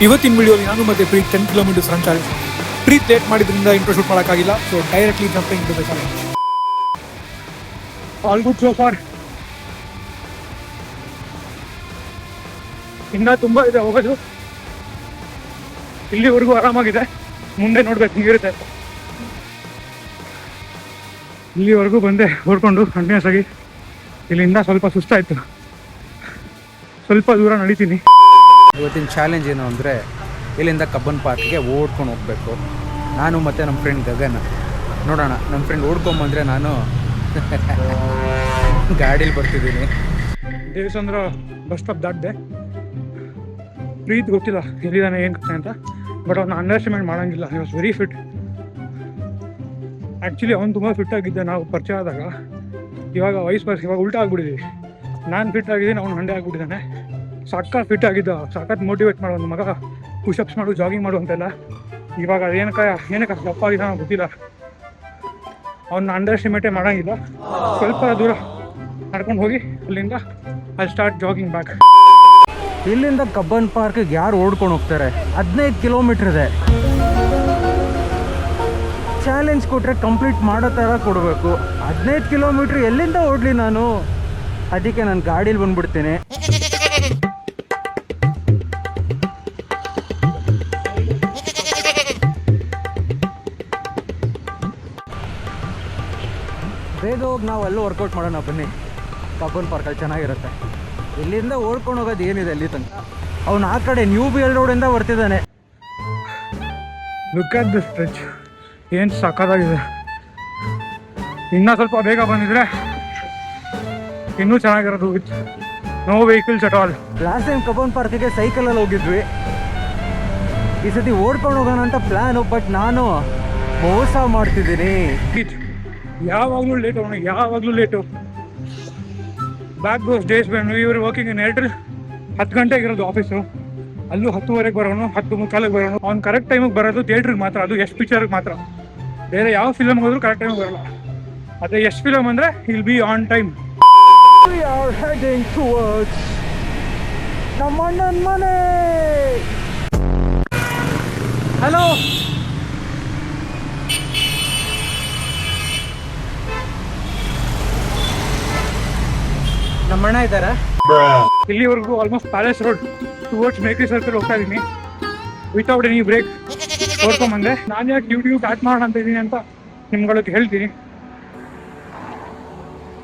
ಇವತ್ತಿನ ವಿಡಿಯೋಲಿ ನಾನು ಮತ್ತೆ Preeth 10 kilometres run challenge. Preeth late ಮಾಡಿದ್ರಿಂದ ಇಂಟ್ರೋ ಶೂಟ್ ಮಾಡೋಕ್ಕಾಗಿಲ್ಲ, so directly jumping to the challenge. All good so far. ಇನ್ನ ತುಂಬಾ ಇದೆ ಹೋಗೋದು. ಇಲ್ಲಿವರೆಗೂ ಆರಾಮಾಗಿದೆ, ಮುಂದೆ ನೋಡ್ಬೇಕು ಹಿಂಗಿರುತ್ತೆ. ಇಲ್ಲಿವರೆಗೂ ಬಂದೆ ಓಡ್ಕೊಂಡು ಕಂಟಿನ್ಯೂಸ್ ಆಗಿ. ಇಲ್ಲಿಂದ ಸ್ವಲ್ಪ ಸುಸ್ತಾಯಿತು, ಸ್ವಲ್ಪ ದೂರ ನಡೀತೀನಿ. ಇವತ್ತಿನ ಚಾಲೆಂಜ್ ಏನು ಅಂದರೆ ಇಲ್ಲಿಂದ ಕಬ್ಬನ್ ಪಾರ್ಕ್ಗೆ ಓಡ್ಕೊಂಡು ಹೋಗಬೇಕು. ನಾನು ಮತ್ತು ನಮ್ಮ ಫ್ರೆಂಡ್ ಗಗನ್. ನೋಡೋಣ, ನಮ್ಮ ಫ್ರೆಂಡ್ ಓಡ್ಕೊಂಬಂದರೆ ನಾನು ಗಾಡೀಲಿ ಬರ್ತಿದ್ದೀನಿ. ದೇವಸಂದ್ರ ಬಸ್ ಸ್ಟಾಪ್ ದಾಟಿದೆ. ಪ್ರೀತ್ ಗೊತ್ತಿಲ್ಲ ಎಲ್ಲಿದ್ದಾನೆ ಏನು ಕತೆ ಅಂತ, ಬಟ್ ಅವ್ನ ಅಂಡರ್ ಎಸ್ಟಿಮೇಟ್ ಮಾಡೋಂಗಿಲ್ಲ. He was very fit. Actually ಅವ್ನು ತುಂಬ ಫಿಟ್ ಆಗಿದ್ದೆ ನಾವು ಪರಿಚಯ ಆದಾಗ. ಇವಾಗ ಇವಾಗ ಉಲ್ಟಾ ಆಗ್ಬಿಟ್ಟಿದ್ದೀವಿ. ನಾನು ಫಿಟ್ ಆಗಿದ್ದೀನಿ, ಅವ್ನು ಹಂಡೆ ಆಗಿಬಿಟ್ಟಿದ್ದಾನೆ. ಸಖತ್ ಫಿಟ್ ಆಗಿದ್ದ, ಸಖತ್ ಮೋಟಿವೇಟ್ ಮಾಡೋ ಒಂದು ಮಗ. ಪುಷಪ್ಸ್ ಮಾಡು, ಜಾಗಿಂಗ್ ಮಾಡು ಅಂತೆಲ್ಲ. ಇವಾಗ ಏನಕ್ಕೆ ದಪ್ಪ ಆಗಿದ್ದಾನೋ ಗೊತ್ತಿಲ್ಲ. ಅವ್ನ ಅಂಡರ್ ಎಸ್ಟಿಮೇಟೇ ಮಾಡೋಂಗಿಲ್ಲ. ಸ್ವಲ್ಪ ದೂರ ನಡ್ಕೊಂಡು ಹೋಗಿ ಅಲ್ಲಿಂದ ಐ ಸ್ಟಾರ್ಟ್ ಜಾಗಿಂಗ್ ಬ್ಯಾಕ್. ಇಲ್ಲಿಂದ ಕಬ್ಬನ್ ಪಾರ್ಕ್ಗೆ ಯಾರು ಓಡ್ಕೊಂಡು ಹೋಗ್ತಾರೆ? 15 ಕಿಲೋಮೀಟ್ರ್ ಇದೆ. ಚಾಲೆಂಜ್ ಕೊಟ್ಟರೆ ಕಂಪ್ಲೀಟ್ ಮಾಡೋ ಥರ ಕೊಡಬೇಕು. 15 ಕಿಲೋಮೀಟ್ರ್ ಎಲ್ಲಿಂದ ಓಡಲಿ ನಾನು? ಅದಕ್ಕೆ ನಾನು ಗಾಡೀಲಿ ಬಂದ್ಬಿಡ್ತೀನಿ. ಬೇಗ ಹೋಗಿ ನಾವು ಅಲ್ಲೂ ವರ್ಕೌಟ್ ಮಾಡೋಣ ಬನ್ನಿ. ಕಬ್ಬನ್ ಪಾರ್ಕಲ್ಲಿ ಚೆನ್ನಾಗಿರುತ್ತೆ. ಇಲ್ಲಿಂದ ಓಡ್ಕೊಂಡು ಹೋಗೋದು ಏನಿದೆ ಅಲ್ಲಿ ತನಕ? ಅವನು ಆ ಕಡೆ ನ್ಯೂ ಬಿ ಎಲ್ ರೋಡಿಂದ ಬರ್ತಿದ್ದಾನೆ. ಲುಕ್ ಅಟ್ ದಿ ಸ್ಟ್ರೆಚ್, ಏನು ಸಕ್ಕತ್ತಾಗಿದೆ. ಇನ್ನೂ ಸ್ವಲ್ಪ ಬೇಗ ಬಂದಿದ್ರೆ ಇನ್ನೂ ಚೆನ್ನಾಗಿರೋದು, with no vehicles at all. Last time Cubbon ಪಾರ್ಕಿಗೆ ಸೈಕಲಲ್ಲಿ ಹೋಗಿದ್ವಿ. ಈ ಸತಿ ಓಡ್ಕೊಂಡು ಹೋಗೋಣ ಅಂತ ಪ್ಲ್ಯಾನು, ಬಟ್ ನಾನು ಮೋಸ ಮಾಡ್ತಿದ್ದೀನಿ. ಯಾವಾಗಲೂ ಲೇಟು ಅವನಿಗೆ, ಯಾವಾಗಲೂ late. Back those days when we were working in Airtel. 10 ಗಂಟೆಗೆ ಇರೋದು ಆಫೀಸು, ಅಲ್ಲೂ 10:15 ಬರೋನು, 10:45 ಬರೋನು. ಅವ್ನು ಕರೆಕ್ಟ್ ಟೈಮಿಗೆ ಬರೋದು ಥಿಯೇಟ್ರಿಗೆ ಮಾತ್ರ, ಅದು ಎಷ್ಟು ಪಿಕ್ಚರ್ಗೆ ಮಾತ್ರ. ಬೇರೆ ಯಾವ ಫಿಲಮ್ಗೆ ಹೋದ್ರು ಕರೆಕ್ಟ್ ಟೈಮಿಗೆ ಬರೋಲ್ಲ. ಅದೇ ಎಷ್ಟು ಫಿಲಮ್ ಅಂದರೆ will be on time. We are heading towards ನಮ್ಮ ಅಣ್ಣನ ಮನೆ. ಹಲೋ, ನಮ್ಮ ಅಣ್ಣ ಇದ್ದಾರಾ? ಇಲ್ಲಿವರೆಗೂ almost palace road towards Mekhri circle ಹೋಗ್ತಾ ಇದ್ದೀನಿ ವಿತೌಟ್ ಎನಿ ಬ್ರೇಕ್ ಓಡ್ಕೊಂಬಂದೆ. ನಾನು ಯಾಕೆ ಯೂಟ್ಯೂಬ್ ಸ್ಟಾರ್ಟ್ ಮಾಡೋಣ ಅಂತ ಇದ್ದೀನಿ ಅಂತ ನಿಮ್ಗಳಿಗೆ ಹೇಳ್ತೀನಿ.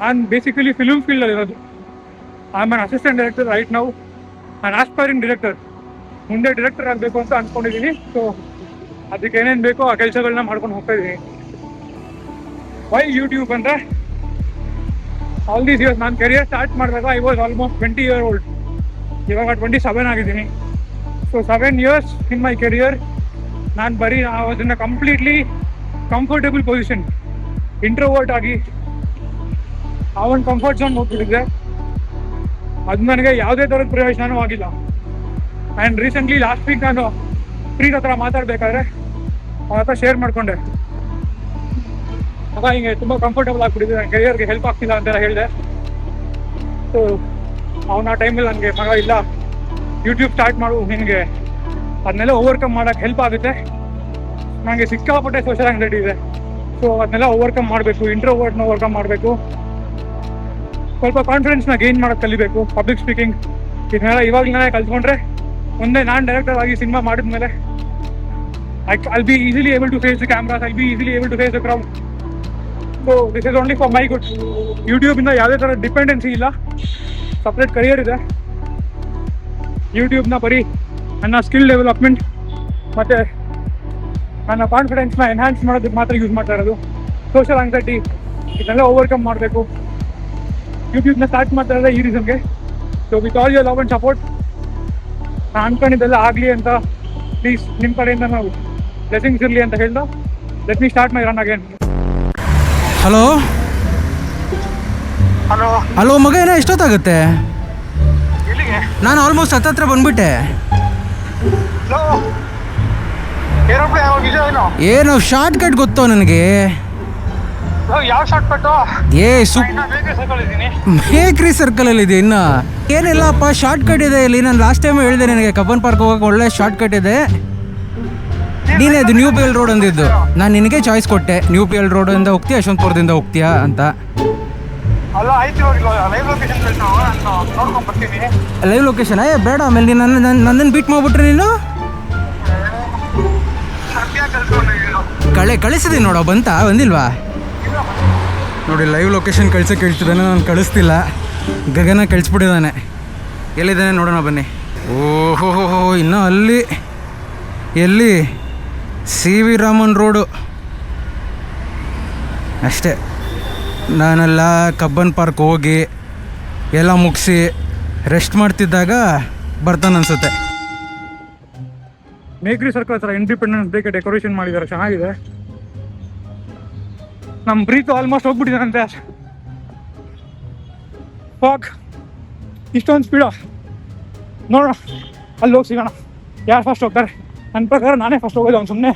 ನಾನು ಬೇಸಿಕಲಿ ಫಿಲ್ಮ್ ಫೀಲ್ಡಲ್ಲಿ ಇರೋದು. I am an assistant director right now. ನಾನು ಆಸ್ಪೈರಿಂಗ್ ಡೈರೆಕ್ಟರ್. ಮುಂದೆ ಡೈರೆಕ್ಟರ್ ಆಗಬೇಕು ಅಂತ ಅಂದ್ಕೊಂಡಿದ್ದೀನಿ. ಸೊ ಅದಕ್ಕೆ ಏನೇನು ಬೇಕೋ ಆ ಕೆಲಸಗಳನ್ನ ಮಾಡ್ಕೊಂಡು ಹೋಗ್ತಾ ಇದ್ದೀನಿ. ವೈ ಯೂಟ್ಯೂಬ್ ಅಂದರೆ ಆಲ್ ದೀಸ್ ಇಯರ್ಸ್ ನಾನು ಕೆರಿಯರ್ ಸ್ಟಾರ್ಟ್ ಮಾಡಿದಾಗ I was almost 20 years old. ಇವಾಗ 27 ಆಗಿದ್ದೀನಿ. ಸೊ 7 years ಇನ್ ಮೈ ಕೆರಿಯರ್ ನಾನು ಬರೀ ಅದನ್ನು ಕಂಪ್ಲೀಟ್ಲಿ ಕಂಫರ್ಟೇಬಲ್ ಪೊಸಿಷನ್, ಇಂಟ್ರೋವರ್ಟ್ ಆಗಿ ಆ ಒಂದು ಕಂಫರ್ಟ್ ಝೋನ್ ಹೋಗ್ಬಿಟ್ಟಿದ್ದೆ. ಅದು ನನಗೆ ಯಾವುದೇ ಥರದ ಪ್ರಯೋಜನವೂ ಆಗಿಲ್ಲ. ಆ್ಯಂಡ್ ರೀಸೆಂಟ್ಲಿ ಲಾಸ್ಟ್ ವೀಕ್ ನಾನು ಪ್ರೀತ್ ಹತ್ರ ಮಾತಾಡಬೇಕಾದ್ರೆ ಅವನ ಹತ್ರ ಶೇರ್ ಮಾಡಿಕೊಂಡೆ. ಆಗ ಹಿಂಗೆ ತುಂಬ ಕಂಫರ್ಟಬಲ್ ಆಗಿಬಿಟ್ಟಿದೆ, ನನ್ನ ಕೆರಿಯರ್ಗೆ ಹೆಲ್ಪ್ ಆಗ್ತಿಲ್ಲ ಅಂತೆಲ್ಲ ಹೇಳಿದೆ. ಸೊ ಅವನ ಆ ಟೈಮಲ್ಲಿ ನನಗೆ ಮಗ ಇಲ್ಲ, ಯೂಟ್ಯೂಬ್ ಸ್ಟಾರ್ಟ್ ಮಾಡು, ನಿನಗೆ ಅದನ್ನೆಲ್ಲ ಓವರ್ಕಮ್ ಮಾಡೋಕ್ಕೆ ಹೆಲ್ಪ್ ಆಗುತ್ತೆ. ನನಗೆ ಸಿಕ್ಕಾಪಟ್ಟೆ ಸೋಷಿಯಲ್ ಆಂಗ್ಸೈಟಿ ಇದೆ. ಸೊ ಅದನ್ನೆಲ್ಲ ಓವರ್ಕಮ್ ಮಾಡಬೇಕು, ಇಂಟ್ರೋವರ್ಟ್ನ ಓವರ್ಕಮ್ ಮಾಡಬೇಕು, ಸ್ವಲ್ಪ ಕಾನ್ಫಿಡೆನ್ಸ್ನ ಗೇನ್ ಮಾಡೋಕ್ಕೆ ಕಲಿಬೇಕು, ಪಬ್ಲಿಕ್ ಸ್ಪೀಕಿಂಗ್ ಇದನ್ನೆಲ್ಲ ಇವಾಗಲೇ ಕಲ್ತ್ಕೊಂಡ್ರೆ ಮುಂದೆ ನಾನು ಡೈರೆಕ್ಟರ್ ಆಗಿ ಸಿನಿಮಾ ಮಾಡಿದ್ಮೇಲೆ I'll be easily able to face the cameras, I'll be easily able to face the crowd. So this is only for my good. ಯೂಟ್ಯೂಬಿಂದ ಯಾವುದೇ ಥರ ಡಿಪೆಂಡೆನ್ಸಿ ಇಲ್ಲ, ಸಪ್ರೇಟ್ ಕರಿಯರ್ ಇದೆ. ಯೂಟ್ಯೂಬ್ನ ಬರೀ ನನ್ನ ಸ್ಕಿಲ್ ಡೆವಲಪ್ಮೆಂಟ್ ಮತ್ತು ನನ್ನ ಕಾನ್ಫಿಡೆನ್ಸ್ನ ಎನ್ಹ್ಯಾನ್ಸ್ ಮಾಡೋದಕ್ಕೆ ಮಾತ್ರ ಯೂಸ್ ಮಾಡ್ತಾ ಇರೋದು. ಸೋಷಿಯಲ್ ಆಂಗ್ಸೈಟಿ ಇದನ್ನೆಲ್ಲ ಓವರ್ಕಮ್ ಮಾಡಬೇಕು. ಯೂಟ್ಯೂಬ್ನ ಸ್ಟಾರ್ಟ್ ಮಾಡ್ತಾ ಇರೋದೇ ಈ ರೀಸನ್ಗೆ. So with all your love and support ನಾನು ಅಂದ್ಕೊಂಡಿದ್ದೆಲ್ಲ ಆಗಲಿ ಅಂತ ಪ್ಲೀಸ್ ನಿಮ್ಮ ಕಡೆಯಿಂದ ನಾವು ಬ್ಲೆಸ್ಸಿಂಗ್ಸ್ ಇರಲಿ ಅಂತ ಹೇಳ್ದ. ಲೆಟ್ ಮಿ ಸ್ಟಾರ್ಟ್ ಮೈ run again. Hello hello hello ಮಗ, ಏನೋ ಎಷ್ಟೊತ್ತಾಗುತ್ತೆ? ನಾನು ಆಲ್ಮೋಸ್ಟ್ ಹತ್ತತ್ರ ಬಂದ್ಬಿಟ್ಟೆ. ಏರೋಪ್ಲೇನ್ ಏನು ಶಾರ್ಟ್ ಕಟ್ ಗೊತ್ತೋ ನನಗೆ? ಯಾವ ಶಾರ್ಟ್ ಕಟ್ಟು ಏ ಬೇಕ್ರಿ ಸರ್ಕಲ್ ಅಲ್ಲಿ ಇದೆ ಇನ್ನು ಏನಿಲ್ಲಪ್ಪ, ಶಾರ್ಟ್ ಕಟ್ ಇದೆ ಇಲ್ಲಿ. ನಾನು ಲಾಸ್ಟ್ ಟೈಮ್ ಹೇಳಿದೆ ನಿನಗೆ ಕಬ್ಬನ್ ಪಾರ್ಕ್ ಹೋಗಕ್ಕೆ ಒಳ್ಳೆ ಶಾರ್ಟ್ ಕಟ್ ಇದೆ. ನೀನೇ ಅದು ನ್ಯೂ ಪಿ ಎಲ್ ರೋಡ್ ಅಂದಿದ್ದು, ನಾನು ನಿನಗೆ ಚಾಯ್ಸ್ ಕೊಟ್ಟೆ. ನ್ಯೂ ಪಿ ಎಲ್ ರೋಡ್ ಇಂದ ಹೋಗ್ತೀಯಾ ಯಶವಂತಪುರದಿಂದ ಹೋಗ್ತೀಯಾ ಅಂತ. ಲೈವ್ ಲೊಕೇಶನ್ ಬೇಡ, ಆಮೇಲೆ ನೀನು ನನ್ನನ್ನು ಬೀಟ್ ಮಾಡ್ಬಿಟ್ರೆ ನೀನು ಕಳಿಸಿದೀನಿ ನೋಡೋ. ಬಂದಿಲ್ವಾ ನೋಡಿ, ಲೈವ್ ಲೊಕೇಶನ್ ಕಳ್ಸೋಕೆ ಹೇಳ್ತಿದ್ದಾನೆ, ನಾನು ಕಳಿಸ್ತಿಲ್ಲ. ಗಗನ ಕಳಿಸ್ಬಿಟ್ಟಿದ್ದಾನೆ. ಎಲ್ಲಿದ್ದಾನೆ ನೋಡೋಣ ಬನ್ನಿ. ಓಹೋ ಇನ್ನೂ ಅಲ್ಲಿ ಎಲ್ಲಿ ಸಿ ವಿ ರಾಮನ್ ರೋಡು ಅಷ್ಟೇ. ನಾನೆಲ್ಲ ಕಬ್ಬನ್ ಪಾರ್ಕ್ ಹೋಗಿ ಎಲ್ಲ ಮುಗಿಸಿ ರೆಸ್ಟ್ ಮಾಡ್ತಿದ್ದಾಗ ಬರ್ತಾನೆ ಅನ್ಸುತ್ತೆ. ಮೇಕ್ರಿ ಸರ್ಕಲ್ ಹತ್ರ ಇಂಡಿಪೆಂಡೆನ್ಸ್ ಡೇಗೆ ಡೆಕೋರೇಷನ್ ಮಾಡಿದ್ದಾರೆ, ಚೆನ್ನಾಗಿದೆ. ನಮ್ಮ ಬ್ರೀತ್ ಆಲ್ಮೋಸ್ಟ್ ಹೋಗ್ಬಿಟ್ಟಿದ್ದಾನಂತೆ. ಫಾಕ್ ಇಷ್ಟೊಂದು ಸ್ಪೀಡ ನೋಡೋಣ, ಅಲ್ಲಿ ಹೋಗಿ ಸಿಗೋಣ. ಯಾರು ಫಸ್ಟ್ ಹೋಗ್ತಾರೆ? ನನ್ನ ಪ್ರಕಾರ ನಾನೇ ಫಸ್ಟ್ ಹೋಗೋದು. ಅವ್ನು ಸುಮ್ಮನೆ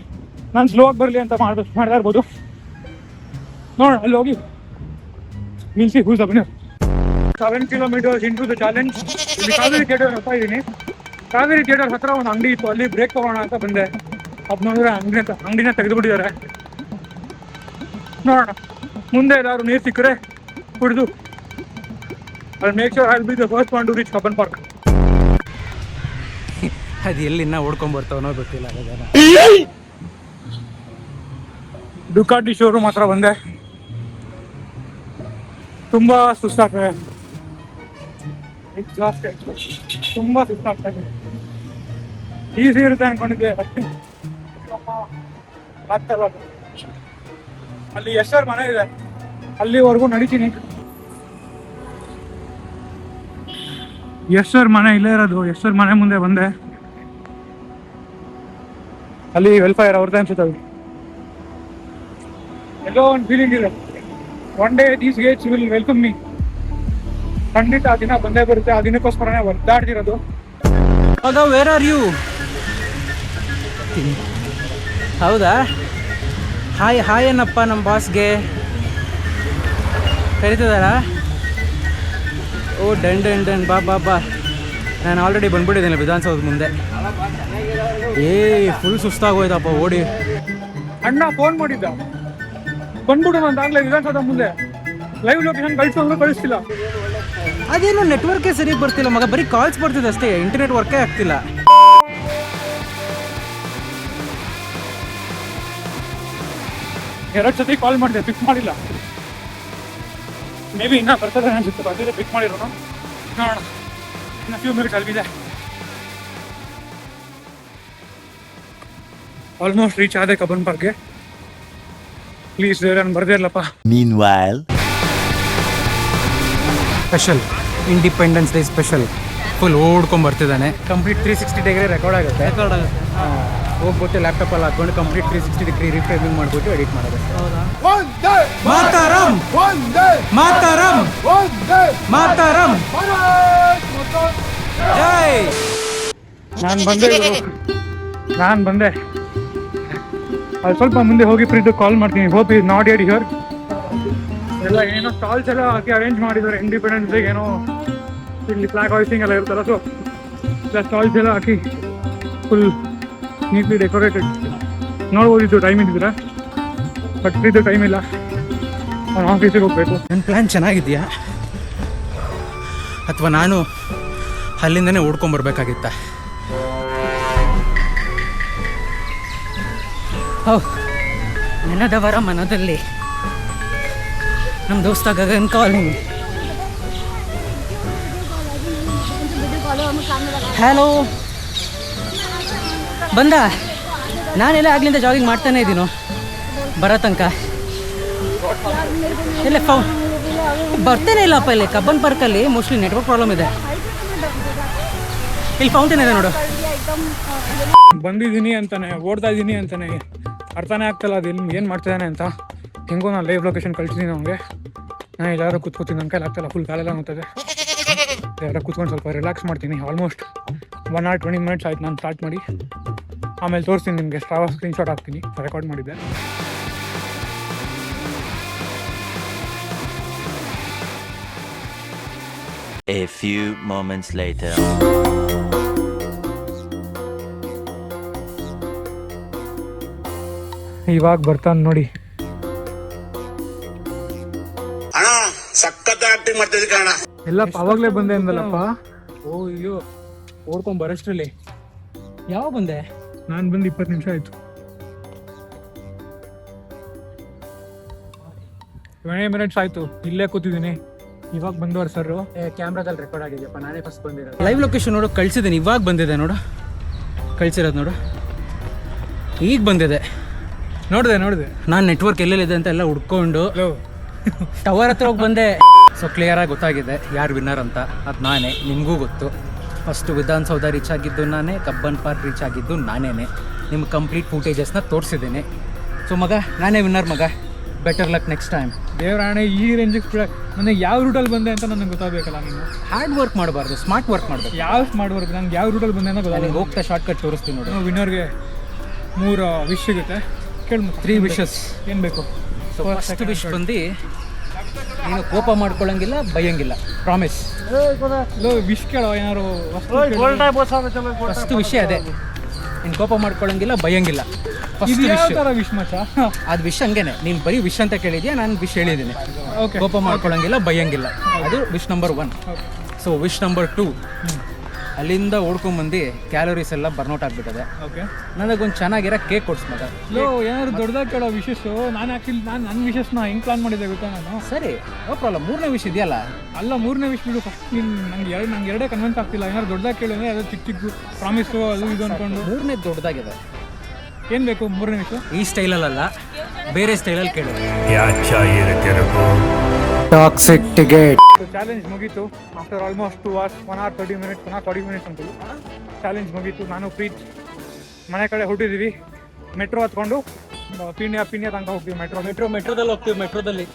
ನಾನು ಸ್ಲೋ ಆಗಿ ಬರಲಿ ಅಂತ ಮಾಡ್ತಾ ಇರ್ಬೋದು. ನೋಡೋಣ, ಅಲ್ಲಿ ಹೋಗಿ ನಿಲ್ಸಿ ಹೂಸ್ ಅಭಿನಯ. 7 kilometers ಇಂಟು ದ ಚಾಲೆಂಜ್. ಇಲ್ಲಿ ಕಾವೇರಿ ಥಿಯೇಟರ್ ಹತ್ರ ಇದ್ದೀನಿ. ಕಾವೇರಿ ಥಿಯೇಟರ್ ಹತ್ರ ಒಂದು ಅಂಗಡಿ ಇತ್ತು, ಅಲ್ಲಿ ಬ್ರೇಕ್ ತಗೋಣ ಅಂತ ಬಂದೆ. ಅದು ನೋಡಿದ್ರೆ ಅಂಗಡಿನ ತೆಗೆದುಬಿಟ್ಟಿದ್ದಾರೆ. ನೋಡೋಣ, ಮುಂದೆ ಎಲ್ಲಾದ್ರು ನೀರು ಸಿಕ್ಕರೆ ಕುಡಿದು ಅಲ್ಲಿ make sure I will be the first one to reach Cubbon park. ಅದು ಎಲ್ಲಿನ್ನ ಓಡ್ಕೊಂಬರ್ತಾವನೋ ಗೊತ್ತಿಲ್ಲ. ಡುಕಾಟಿ ಶೋರೂಮ್ ಹತ್ರ ಬಂದೆ. ತುಂಬಾ ಸುಸ್ತಾಗ್ತದೆ, ತುಂಬಾ ಸುಸ್ತಾಗ್ತದೆ. ಈಸಿ ಇರುತ್ತೆ ಅನ್ಕೊಂಡಿದ್ದೆ, ಅಲ್ಲಿ ಎಷ್ಟರ ಮನೆ ಇದೆ, ಅಲ್ಲಿವರೆಗೂ ನಡೀತೀನಿ. ಎಷ್ಟರ ಮನೆ ಇಲ್ಲೇ ಇರೋದು. ಎಷ್ಟರ ಮನೆ ಮುಂದೆ ಬಂದೆ, ಅಲ್ಲಿ ವೆಲ್ಫೇರ್ ಅವ್ರದ್ದು ಅನ್ಸುತ್ತೆ. ಎಲ್ಲೋ ಒಂದು ಫೀಲಿಂಗ್ ಇದೆ, one day these Gates will welcome me. ಖಂಡಿತ ಆ ದಿನ ಬಂದೇ ಬರುತ್ತೆ. ಆ ದಿನಕ್ಕೋಸ್ಕರನೇ ಒದ್ದಾಡ್ತಿರೋದು. ಹೌದಾ, ವೇರ್ ಆರ್ ಯು? ಹೌದಾ, ಹಾಯ್ ಏನಪ್ಪ ನಮ್ಮ ಬಾಸ್ಗೆ ಕರಿತಿದ್ದಾರಾ? ಓ ಡನ್ ಬಾ. ನಾನು ಆಲ್ರೆಡಿ ಬಂದ್ಬಿಟ್ಟಿದ್ದೇನೆ ವಿಧಾನಸೌಧ ಮುಂದೆ. ಫುಲ್ ಸುಸ್ತಾಗೋಯ್ತಪ್ಪ ಓಡಿ. ಅಣ್ಣ ಫೋನ್ ಮಾಡಿದ್ದ, ಬಂದ್ಬಿಡು ಅಂತಾಗಲೇ ವಿಧಾನಸೌಧ ಮುಂದೆ. ಲೈವ್ ಲೊಕೇಶನ್ ಕಳಿಸೋಂದ್ರೂ ಕಳಿಸ್ತಿಲ್ಲ. ಅದೇನೋ ನೆಟ್ವರ್ಕೇ ಸರಿಯಾಗಿ ಬರ್ತಿಲ್ಲ ಮಗ, ಬರೀ ಕಾಲ್ಸ್ ಬರ್ತಿದೆ ಅಷ್ಟೇ, ಇಂಟರ್ನೆಟ್ ವರ್ಕೇ ಆಗ್ತಿಲ್ಲ. ಎರಡು ಸತಿ ಕಾಲ್ ಮಾಡಿದೆ, ಪಿಕ್ ಮಾಡಿಲ್ಲ. ಮೇ ಬಿ ಇನ್ನೂ ಬರ್ತದೆ ಅನ್ಸುತ್ತೆ, ಬರ್ತಿದೆ ಪಿಕ್ ಮಾಡಿರೋನು. ನೋಡೋಣ, ಇನ್ನು ಫ್ಯೂ ಮಿನಿಟ್ಸ್ ಅಲ್ಲಿದೆ. ಆಲ್ಮೋಸ್ಟ್ ರೀಚ್ ಆದೆ ಕಬ್ಬನ್ ಪಾರ್ಕ್ಗೆ. ಪ್ಲೀಸ್ ನಾನು ಬರ್ದೇ ಇರ್ಲಪ್ಪ. Meanwhile, special independence day special full ಓಡ್ಕೊಂಬರ್ತಿದ್ದಾನೆ. ಕಂಪ್ಲೀಟ್ 360 ಡಿಗ್ರಿ ರೆಕಾರ್ಡ್ ಆಗುತ್ತೆ. ಹೋಗ್ಬಿಟ್ಟು ಲ್ಯಾಪ್ಟಾಪಲ್ಲಿ ಹಾಕೊಂಡು ಕಂಪ್ಲೀಟ್ 360 ಡಿಗ್ರಿ ರಿಫ್ರೇಮಿಂಗ್ ಮಾಡ್ಬಿಟ್ಟು ಎಡಿಟ್ ಮಾಡೋದು. ಮಾತಾರಂ ಜೈ. ನಾನು ಬಂದೆ ಅಲ್ಲಿ ಸ್ವಲ್ಪ ಮುಂದೆ ಹೋಗಿ ಫ್ರೀದು ಕಾಲ್ ಮಾಡ್ತೀನಿ. Hope is not yet here. ಎಲ್ಲ ಏನೋ ಸ್ಟಾಲ್ಸ್ ಎಲ್ಲ ಹಾಕಿ ಅರೇಂಜ್ ಮಾಡಿದ್ದಾರೆ ಇಂಡಿಪೆಂಡೆನ್ಸ್ ಡೇಗೆ. ಏನೋ ಇಲ್ಲಿ ಫ್ಲಾಗ್ ಹಾಯ್ಸಿಂಗ್ ಎಲ್ಲ ಇರುತ್ತಲ್ಲ, ಸೊ ಇಲ್ಲ ಸ್ಟಾಲ್ಸ್ ಎಲ್ಲ ಹಾಕಿ ಫುಲ್ ನೀಟ್ಲಿ ಡೆಕೋರೇಟೆಡ್. ನೋಡ್ಬೋದಿತ್ತು ಟೈಮ್ ಇದ್ದಿದ್ರೆ, ಬಟ್ ಫ್ರೀದು ಟೈಮ್ ಇಲ್ಲ. ನಾನು ಆಫೀಸಿಗೆ ಹೋಗಬೇಕು. ನನ್ನ ಪ್ಲ್ಯಾನ್ ಚೆನ್ನಾಗಿದೆಯಾ ಅಥವಾ ನಾನು ಅಲ್ಲಿಂದನೇ ಓಡ್ಕೊಂಬರ್ಬೇಕಾಗಿತ್ತ? ನೆನದವರ ಮನದಲ್ಲಿ ನಮ್ಮ ದೋಸ್ತ ಗಗನ್ ಕಾಲಿಂಗ್. ಹಲೋ, ಬಂದ? ನಾನೆಲ್ಲ ಆಗ್ಲಿಂದ ಜಾಗಿಂಗ್ ಮಾಡ್ತಾನೆ ಇದ್ದೀನೋ ಬರೋ ತನಕ. ಇಲ್ಲ ಬರ್ತೇನೆ ಇಲ್ಲಪ್ಪ. ಇಲ್ಲಿ ಕಬ್ಬನ್ ಪಾರ್ಕಲ್ಲಿ ಮೋಸ್ಟ್ಲಿ ನೆಟ್ವರ್ಕ್ ಪ್ರಾಬ್ಲಮ್ ಇದೆ. ಇಲ್ಲಿ ಫೌಂಟೇನ್ ಇದೆ ನೋಡು. ಬಂದಿದ್ದೀನಿ ಅಂತಾನೆ, ಓಡ್ತಾ ಇದ್ದೀನಿ ಅಂತಾನೆ, ಅರ್ಥನೇ ಆಗ್ತಲ್ಲ ಅದು ಏನು ಮಾಡ್ತಿದ್ದಾನೆ ಅಂತ. ಹೆಂಗೋ ನಾನು ಲೈವ್ ಲೊಕೇಶನ್ ಕಳಿಸಿದ್ದೀನಿ ಅವನಿಗೆ. ನಾನು ಎಲ್ಲಾದ್ರೂ ಕೂತ್ಕೋತೀನಿ, ನನ್ನ ಕೈಲಿ ಆಗ್ತಾಯಿಲ್ಲ, ಫುಲ್ ಕಾಲೆಲ್ಲ ನೋಡ್ತದೆ. ಎಲ್ಲಾದ್ರೂ ಕೂತ್ಕೊಂಡು ಸ್ವಲ್ಪ ರಿಲ್ಯಾಕ್ಸ್ ಮಾಡ್ತೀನಿ. ಆಲ್ಮೋಸ್ಟ್ 1 hour 20 minutes ಆಯ್ತು ನಾನು ಸ್ಟಾರ್ಟ್ ಮಾಡಿ. ಆಮೇಲೆ ತೋರಿಸ್ತೀನಿ ನಿಮಗೆ, ಸ್ಕ್ರೀನ್ಶಾಟ್ ಹಾಕ್ತೀನಿ, ರೆಕಾರ್ಡ್ ಮಾಡಿದ್ದೆ. A few moments later. ಇವಾಗ ಬರ್ತಾನೆ ನೋಡಿ. ಅಣ್ಣ ಸಖತ್ ಆಕ್ಟಿಂಗ್ ಮಾಡ್ತಿದ್ದೆ ಕಣ. ಎಲ್ಲ ಅವಾಗ್ಲೇ ಬಂದೆ ಅಂದಲ್ಲಪ್ಪ. ಓ ಅಯ್ಯೋ, ಓಡ್ಕೊಂಡ್ ಬರೋಷ್ಟ್ರಲ್ಲಿ ಯಾವ ಬಂದೆ? ನಾನು ಬಂದು 20 ನಿಮಿಷ ಆಯ್ತು. 20 ಮಿನಿಟ್ಸ್ ಆಯ್ತು, ಇಲ್ಲೇ ಕೂತಿದ್ದೀನಿ. ಇವಾಗ ಬಂದವ್ರು ಸರ್. ಕ್ಯಾಮ್ರಾದಲ್ಲಿ ರೆಕಾರ್ಡ್ ಆಗಿದೆಯಪ್ಪ, ನಾನೇ ಫಸ್ಟ್ ಬಂದಿರೋದು. ಲೈವ್ ಲೊಕೇಶನ್ ನೋಡು ಕಳ್ಸಿದ್ದೀನಿ, ಇವಾಗ ಬಂದಿದೆ ನೋಡು, ಕಳ್ಸಿರೋದು ನೋಡು, ಈಗ ಬಂದಿದೆ. ನೋಡಿದೆ ನಾನು ನೆಟ್ವರ್ಕ್ ಎಲ್ಲೆಲ್ಲಿದೆ ಅಂತ ಎಲ್ಲ ಹುಡ್ಕೊಂಡು ಟವರ್ ಹತ್ರ ಹೋಗಿ ಬಂದೆ. ಸೊ ಕ್ಲಿಯರಾಗಿ ಗೊತ್ತಾಗಿದೆ ಯಾರು ವಿನ್ನರ್ ಅಂತ. ಅದು ನಾನೇ, ನಿಮಗೂ ಗೊತ್ತು. ಫಸ್ಟು ವಿಧಾನಸೌಧ ರೀಚ್ ಆಗಿದ್ದು ನಾನೇ, ಕಬ್ಬನ್ ಪಾರ್ಕ್ ರೀಚ್ ಆಗಿದ್ದು ನಾನೇನೆ. ನಿಮ್ಗೆ ಕಂಪ್ಲೀಟ್ ಫೂಟೇಜಸ್ನ ತೋರಿಸಿದ್ದೀನಿ. ಸೊ ಮಗ, ನಾನೇ ವಿನ್ನರ್ ಮಗ. Better luck next time. ದೇವರಾಣೆ, ಈ ರೇಂಜಿಗೆ ನನಗೆ ಯಾವ ರೂಟಲ್ಲಿ ಬಂದೆ ಅಂತ ನನಗೆ ಗೊತ್ತಾಗಬೇಕಲ್ಲ. ನೀನು ಹಾರ್ಡ್ ವರ್ಕ್ ಮಾಡಬಾರ್ದು, ಸ್ಮಾರ್ಟ್ ವರ್ಕ್ ಮಾಡಬೇಕು. ಯಾವ ಸ್ಮಾರ್ಟ್ ವರ್ಕ್? ನಂಗೆ ಯಾವ ರೂಟಲ್ಲಿ ಬಂದೆ ಅಂತ ನನಗೆ ಗೊತ್ತಾಗ. ಹೋಗ್ತಾ ಶಾರ್ಟ್ ಕಟ್ ತೋರಿಸ್ತೀನಿ ನೋಡಿ. ವಿನ್ನರ್ಗೆ 3 ವಿಶ್ ಸಿಗುತ್ತೆ. ಕೇಳಿ 3 ವಿಶಸ್ ಏನು ಬೇಕು? ಸೊ ಫಸ್ಟ್ ವಿಶ್ ಬಂದು, ನೀನು ಕೋಪ ಮಾಡ್ಕೊಳ್ಳಂಗಿಲ್ಲ, ಬೈಯಂಗಿಲ್ಲ, ಪ್ರಾಮಿಸ್. ವಿಶ್ ಕೇಳೋ ಏನಾರು. ಫಸ್ಟ್ ವಿಷಯ ಅದೇ, ನೀನು ಕೋಪ ಮಾಡ್ಕೊಳ್ಳಂಗಿಲ್ಲ, ಬೈಯಂಗಿಲ್ಲ. ಫಸ್ಟ್ ಯಾವ ವಿಷ್ ಥರ ವಿಶ್ ಮಚ್ಚ? ಅದು ವಿಶ್ ಹಂಗೇನೆ. ನೀನು ಬರೀ ವಿಶ್ ಅಂತ ಕೇಳಿದ್ಯಾ, ನಾನು ವಿಶ್ ಹೇಳಿದ್ದೀನಿ. ಓಕೆ, ಕೋಪ ಮಾಡ್ಕೊಳ್ಳಂಗಿಲ್ಲ, ಬೈಯಂಗಿಲ್ಲ, ಅದು wish number 1. So wish number 2, ಅಲ್ಲಿಂದ ಓಡ್ಕೊಂಬಂದು ಕ್ಯಾಲೋರೀಸ್ ಎಲ್ಲ ಬರ್ನೌಟ್ ಆಗಿಬಿಟ್ಟದೆ. ಓಕೆ, ನನಗೊಂದು ಚೆನ್ನಾಗಿರೋ ಕೇಕ್ ಕೊಡ್ಸ್ಮಗ. ಏನಾದ್ರು ದೊಡ್ಡದಾಗಿ ಕೇಳೋ ವಿಶಸ್ಸು. ನಾನು ಆ್ಯಕ್ಚುಲಿ ನನ್ನ ವಿಶಸ್ನ ಹೆಂಗೆ ಪ್ಲಾನ್ ಮಾಡಿದ್ದೆ ಗೊತ್ತಾ ನಾನು? ಸರಿ, ನೋ ಪ್ರಾಬ್ಲಮ್. 3ನೇ ವಿಶ್ ಇದೆಯಲ್ಲ. ಅಲ್ಲ, 3ನೇ ವಿಶ್ ಬಿಡು. ಫಸ್ಟ್ ನಂಗೆ ಎರಡೇ ಕನ್ವಿನ್ಸ್ ಆಗ್ತಿಲ್ಲ. ಏನಾದ್ರು ದೊಡ್ಡದಾಗಿ ಕೇಳು ಅಂದರೆ ಅದು ಚಿಕ್ಕ ಪ್ರಾಮಿಸು ಅದು ಇದು ಅಂದ್ಕೊಂಡು. 3ನೇ ದೊಡ್ಡದಾಗಿದೆ. ಏನು ಬೇಕು 3ನೇ ವಿಶ್? ಈ ಸ್ಟೈಲಲ್ಲ, ಬೇರೆ ಸ್ಟೈಲಲ್ಲಿ ಕೇಳು. ಟಾಕ್ಸಿಕ್ ಟಿಕೆಟ್ ಚಾಲೆಂಜ್ ಮುಗೀತು. After almost 2 hours, 1 hour 30 minutes, 40 minutes ಅಂತೂ ಚಾಲೆಂಜ್ ಮುಗೀತು. ನಾನು ಪ್ರೀತ್ ಮನೆ ಕಡೆ ಹೊರಟಿದ್ದೀವಿ. ಮೆಟ್ರೋ ಹತ್ಕೊಂಡು ಪೀಣ್ಯ ತನಕ ಹೋಗ್ತೀವಿ. ಮೆಟ್ರೋದಲ್ಲಿ ಹೋಗ್ತೀವಿ. ಮೆಟ್ರೋದಲ್ಲಿ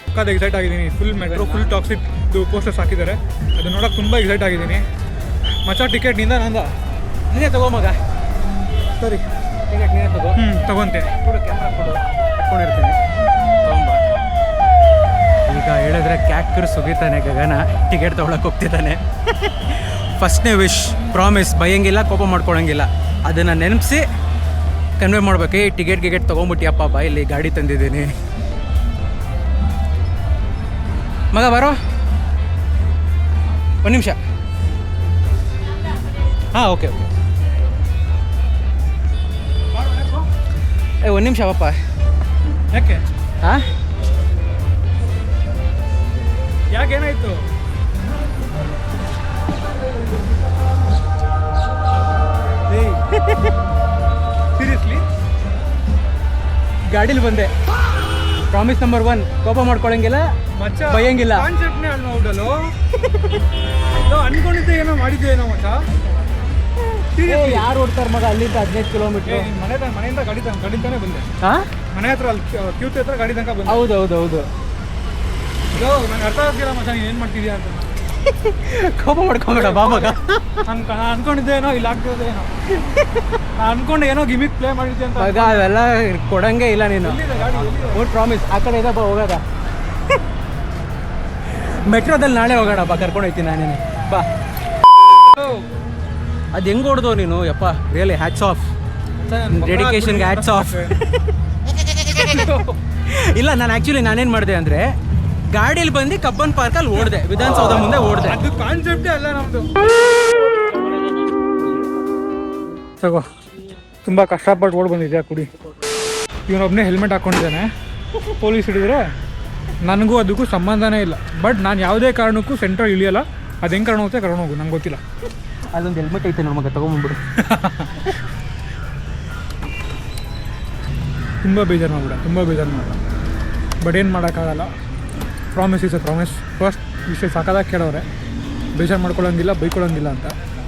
ಪಕ್ಕದ ಎಕ್ಸೈಟ್ ಆಗಿದ್ದೀನಿ. ಫುಲ್ ಟಾಕ್ಸಿಕ್ ಪೋಸ್ಟರ್ಸ್ ಹಾಕಿದ್ದಾರೆ. ಅದು ನೋಡೋಕೆ ತುಂಬ ಎಕ್ಸೈಟ್ ಆಗಿದ್ದೀನಿ. ಮಚ್ಚ ಟಿಕೆಟ್ ನಿಂದ ನಂದ? ನೀನೇ ತಗೋ ಮಗ. ಸರಿ, ಟಿಕೆಟ್ ನೀನೇ ತಗೋ. ತಗೊಂತೆ. ಕೊಡು, ಕ್ಯಾಮ್ರಾ ಕೊಡು, ಇಟ್ಕೊಂಡಿರ್ತೀನಿ. ತಗೊಂಬ. ಈಗ ಹೇಳಿದ್ರೆ ಕ್ಯಾಕರ್ ಸುಗಿತಾನೆ ಗಗನ. ಟಿಕೆಟ್ ತೊಗೊಳಕ್ಕೆ ಹೋಗ್ತಿದ್ದಾನೆ. ಫಸ್ಟ್ನೇ ವಿಶ್, ಪ್ರಾಮಿಸ್, ಬೈಯಂಗಿಲ್ಲ, ಕೋಪ ಮಾಡ್ಕೊಳಂಗಿಲ್ಲ. ಅದನ್ನು ನೆನಪಿಸಿ ಕನ್ವೆ ಮಾಡ್ಬೇಕು. ಈ ಟಿಕೆಟ್ ತೊಗೊಂಬಿಟ್ಟಿಯಪ್ಪ, ಬಾ, ಇಲ್ಲಿ ಗಾಡಿ ತಂದಿದ್ದೀನಿ ಮಗ, ಬರೋ 1 ನಿಮಿಷ. ಹಾಂ, ಓಕೆ. 1 ನಿಮಿಷ ಪಪ್ಪ. ಯಾಕೆ ಹಾಂ, ಯಾಕೇನಾಯ್ತು? ಸೀರಿಯಸ್ಲಿ ಗಾಡೀಲಿ ಬಂದೆ. ಪ್ರಾಮಿಸ್ ನಂಬರ್ 1, ಕೋಪ ಮಾಡ್ಕೊಳಂಗಿಲ್ಲ, ಮಚ್ಚ ಬೈಯಂಗಿಲ್ಲ. ಕಾನ್ಸೆಪ್ಟ್ನೇ ಅಲ್ಲ ನೋಡಲು. ಅನ್ಕೊಂಡಿದ್ದೆ ಏನೋ ಮಾಡಿದ್ದೆ ಏನೋ ಮಚ್ಚ. ಯಾರು ಓಡ್ತಾರೆ ಮಗ ಅಲ್ಲಿಂದ 15 ಕಿಲೋಮೀಟ್ರ್? ಮನೆಯಿಂದ ಗಾಡಿ ತಾನೇ ಬಂದೆ. ಹಾಂ, ಮನೆ ಹತ್ರ ಅಲ್ಲಿ ಕ್ಯೂ ಹತ್ರ ಗಾಡಿ ತನಕ ಬಂದೆ. ಹೌದು. ನಂಗೆ ಅರ್ಥ ಆಗ್ತಿಲ್ಲ ಮಚ್ಚ, ನೀನು ಏನು ಮಾಡ್ತಿದ್ಯಾ ಅಂತ. ಕೋಪ ಮಾಡ್ಕೊಂಬೇಡ ಬಾ ಮಗ. ನಾನು ಅನ್ಕೊಂಡಿದ್ದೆ ಏನೋ ಇಲ್ಲಿ ಆಗ್ತಿರೋದೇನೋ. ನಾನು ಅನ್ಕೊಂಡು ಏನೋ ಗಿಮಿಕ್ ಪ್ಲೇ ಮಾಡಿದ್ದೆ ಅಂತ. ಮಗ ಅವೆಲ್ಲ ಕೊಡಂಗೆ ಇಲ್ಲ ನೀನು. ಎಲ್ಲಿದೆ ಗಾಡಿ? Vote promise. ಆ ಕಡೆ ಇದೆ ಬಾ, ಹೋಗೋದ. ಮೆಟ್ರೋದಲ್ಲಿ ನಾಳೆ ಹೋಗೋಣ ಬಾ, ಕರ್ಕೊಂಡು ಹೋಗ್ತೀನಿ ನಾನೇನೆ ಬಾ. ಅದು ಹೆಂಗೆ ಹೊಡ್ದೋ ನೀನು ಯಪ್ಪ, ರಿಯಲಿ ಹ್ಯಾಟ್ಸ್ ಆಫ್. ಡೆಡಿಕೇಶನ್ಗೆ ಹ್ಯಾಟ್ಸ್ ಆಫ್. ಇಲ್ಲ, ನಾನು ಆ್ಯಕ್ಚುಲಿ ನಾನೇನು ಮಾಡಿದೆ ಅಂದರೆ, ಗಾಡೀಲಿ ಬಂದು ಕಬ್ಬನ್ ಪಾರ್ಕಲ್ಲಿ ಓಡಿದೆ, ವಿಧಾನಸೌಧ ಮುಂದೆ ಓಡಿದೆ. ಅದು ಕಾನ್ಸೆಪ್ಟೇ ಅಲ್ಲ ನಮ್ಮದು. ತಗೋ, ತುಂಬ ಕಷ್ಟಪಟ್ಟು ಓಡ್ ಬಂದಿದ್ಯಾ ಕುಡಿ. ಇವನೊಬ್ಬನೇ ಹೆಲ್ಮೆಟ್ ಹಾಕ್ಕೊಂಡಿದ್ದಾನೆ. ಪೊಲೀಸ್ ಹಿಡಿದ್ರೆ ನನಗೂ ಅದಕ್ಕೂ ಸಂಬಂಧನೇ ಇಲ್ಲ. ಬಟ್ ನಾನು ಯಾವುದೇ ಕಾರಣಕ್ಕೂ ಸೆಂಟ್ರಲ್ ಇಳಿಯಲ್ಲ. ಅದು ಹೆಂಗೆ ಕರ್ಕೊಂಡು ಹೋಗುತ್ತೆ ಕರ್ಕೊಂಡು ಹೋಗು, ನಂಗೆ ಗೊತ್ತಿಲ್ಲ. ಅಲ್ಲೊಂದು ಹೆಲ್ಮೆಟ್ ಐತೆ ನೋಡಿ ಮಗ, ತೊಗೊಂಬಂದ್ಬಿಡು. ತುಂಬ ಬೇಜಾರು ಮಾಡಬೇಡ. ಬಟ್ ಏನು ಮಾಡೋಕ್ಕಾಗಲ್ಲ. Promise is a promise. First ವಿಷಯ ಸಾಕಾದಾಗ ಕೇಳೋರೆ, ಬೇಜಾರು ಮಾಡ್ಕೊಳ್ಳೋಂಗಿಲ್ಲ, ಬೈಕೊಳ್ಳೋಂಗಿಲ್ಲ ಅಂತ.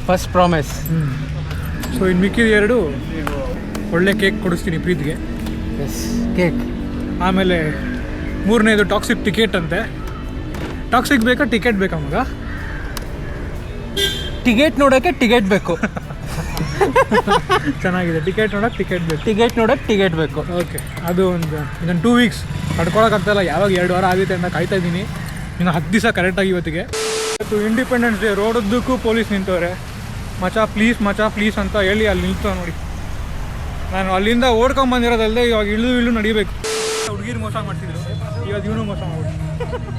First promise. ಸೊ ಇನ್ನು ಮಿಕ್ಕಿದ 2 ಒಳ್ಳೆ ಕೇಕ್ ಕೊಡಿಸ್ತೀನಿ ಪ್ರೀತಿಗೆ. Yes, cake. ಆಮೇಲೆ 3ನೇದು ಟಾಕ್ಸಿಕ್ ಟಿಕೆಟ್ ಅಂತೆ. ಟಾಕ್ಸಿಕ್ ಬೇಕಾ ಟಿಕೆಟ್ ಬೇಕಾ ಮಗ? ಟಿಕೆಟ್ ನೋಡೋಕ್ಕೆ ಟಿಕೆಟ್ ಬೇಕು. ಚೆನ್ನಾಗಿದೆ. ಟಿಕೆಟ್ ನೋಡೋಕೆ ಟಿಕೆಟ್ ಬೇಕು. ಓಕೆ, ಅದು ಇನ್ನೊಂದು 2 weeks ತಡ್ಕೊಳಕ್ಕಾಗ್ತಾಯಿಲ್ಲ. ಯಾವಾಗ 2 ವಾರ ಆಗುತ್ತೆ ಅಂತ ಕಾಯ್ತಾ ಇದ್ದೀನಿ. ಇನ್ನು 10 ದಿವಸ ಕರೆಕ್ಟಾಗಿ ಇವತ್ತಿಗೆ. ಇವತ್ತು ಇಂಡಿಪೆಂಡೆನ್ಸ್ ಡೇ ರೋಡುದ್ದಕ್ಕೂ ಪೊಲೀಸ್ ನಿಂತವ್ರೆ. ಮಚ ಪ್ಲೀಸ್ ಅಂತ ಹೇಳಿ ಅಲ್ಲಿ ನಿಲ್ತಾವ ನೋಡಿ. ನಾನು ಅಲ್ಲಿಂದ ಓಡ್ಕೊಂಬಂದಿರೋದಲ್ಲದೆ ಇವಾಗ ಇಳಿದು ನಡಿಬೇಕು. ಹುಡುಗಿರು ಮೋಸ ಮಾಡ್ತಿದ್ರು, ಇವಾಗ ಇವನು ಮೋಸ ಮಾಡ್ಬಿಟ್ಟು